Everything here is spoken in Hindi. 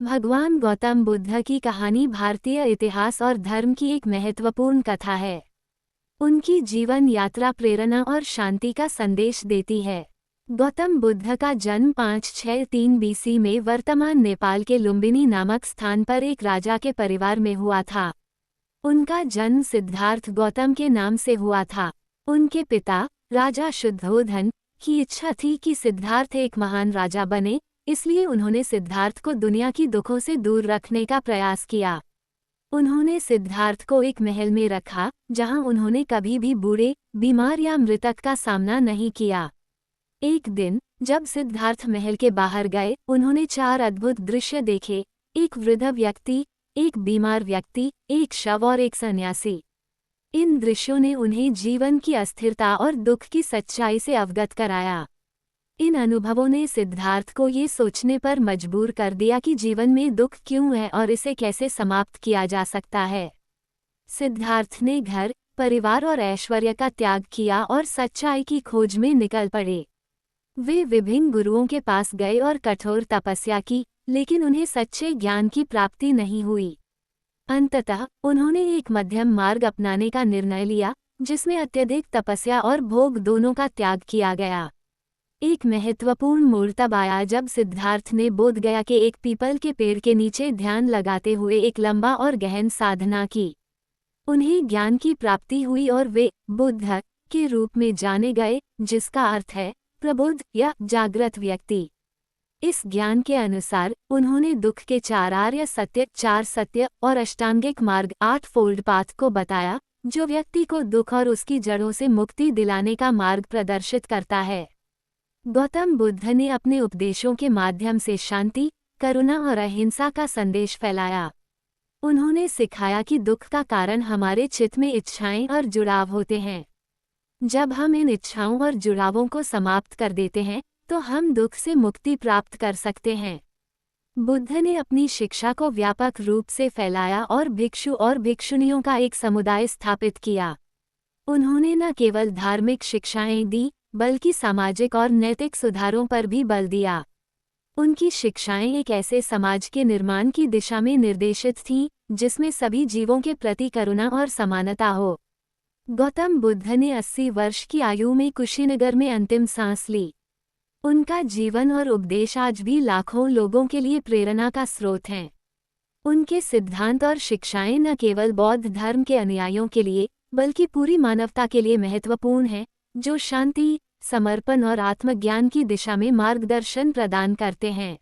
भगवान गौतम बुद्ध की कहानी भारतीय इतिहास और धर्म की एक महत्वपूर्ण कथा है। उनकी जीवन यात्रा प्रेरणा और शांति का संदेश देती है। गौतम बुद्ध का जन्म 563 बीसी में वर्तमान नेपाल के लुम्बिनी नामक स्थान पर एक राजा के परिवार में हुआ था। उनका जन्म सिद्धार्थ गौतम के नाम से हुआ था। उनके पिता राजा शुद्धोधन की इच्छा थी कि सिद्धार्थ एक महान राजा बने, इसलिए उन्होंने सिद्धार्थ को दुनिया की दुखों से दूर रखने का प्रयास किया। उन्होंने सिद्धार्थ को एक महल में रखा, जहां उन्होंने कभी भी बूढ़े, बीमार या मृतक का सामना नहीं किया। एक दिन जब सिद्धार्थ महल के बाहर गए, उन्होंने 4 अद्भुत दृश्य देखे। एक वृद्ध व्यक्ति, एक बीमार व्यक्ति, एक शव और एक सन्यासी। इन दृश्यों ने उन्हें जीवन की अस्थिरता और दुख की सच्चाई से अवगत कराया। इन अनुभवों ने सिद्धार्थ को ये सोचने पर मजबूर कर दिया कि जीवन में दुख क्यों है और इसे कैसे समाप्त किया जा सकता है। सिद्धार्थ ने घर, परिवार और ऐश्वर्य का त्याग किया और सच्चाई की खोज में निकल पड़े। वे विभिन्न गुरुओं के पास गए और कठोर तपस्या की, लेकिन उन्हें सच्चे ज्ञान की प्राप्ति नहीं हुई। अंततः उन्होंने एक मध्यम मार्ग अपनाने का निर्णय लिया, जिसमें अत्यधिक तपस्या और भोग दोनों का त्याग किया गया। एक महत्वपूर्ण मोड़ तब आया जब सिद्धार्थ ने बोधगया के एक पीपल के पेड़ के नीचे ध्यान लगाते हुए एक लंबा और गहन साधना की। उन्हें ज्ञान की प्राप्ति हुई और वे बुद्ध के रूप में जाने गए, जिसका अर्थ है प्रबुद्ध या जागृत व्यक्ति। इस ज्ञान के अनुसार उन्होंने दुख के 4 आर्य सत्य, 4 सत्य और अष्टांगिक मार्ग 8 फोल्ड पाथ को बताया, जो व्यक्ति को दुख और उसकी जड़ों से मुक्ति दिलाने का मार्ग प्रदर्शित करता है। गौतम बुद्ध ने अपने उपदेशों के माध्यम से शांति, करुणा और अहिंसा का संदेश फैलाया। उन्होंने सिखाया कि दुख का कारण हमारे चित्त में इच्छाएं और जुड़ाव होते हैं। जब हम इन इच्छाओं और जुड़ावों को समाप्त कर देते हैं, तो हम दुख से मुक्ति प्राप्त कर सकते हैं। बुद्ध ने अपनी शिक्षा को व्यापक रूप से फैलाया और भिक्षु और भिक्षुणियों का एक समुदाय स्थापित किया। उन्होंने न केवल धार्मिक शिक्षाएं दी, बल्कि सामाजिक और नैतिक सुधारों पर भी बल दिया। उनकी शिक्षाएं एक ऐसे समाज के निर्माण की दिशा में निर्देशित थीं, जिसमें सभी जीवों के प्रति करुणा और समानता हो। गौतम बुद्ध ने 80 वर्ष की आयु में कुशीनगर में अंतिम सांस ली। उनका जीवन और उपदेश आज भी लाखों लोगों के लिए प्रेरणा का स्रोत हैं। उनके सिद्धांत और शिक्षाएं न केवल बौद्ध धर्म के अनुयायियों के लिए, बल्कि पूरी मानवता के लिए महत्वपूर्ण हैं, जो शांति, समर्पण और आत्मज्ञान की दिशा में मार्गदर्शन प्रदान करते हैं।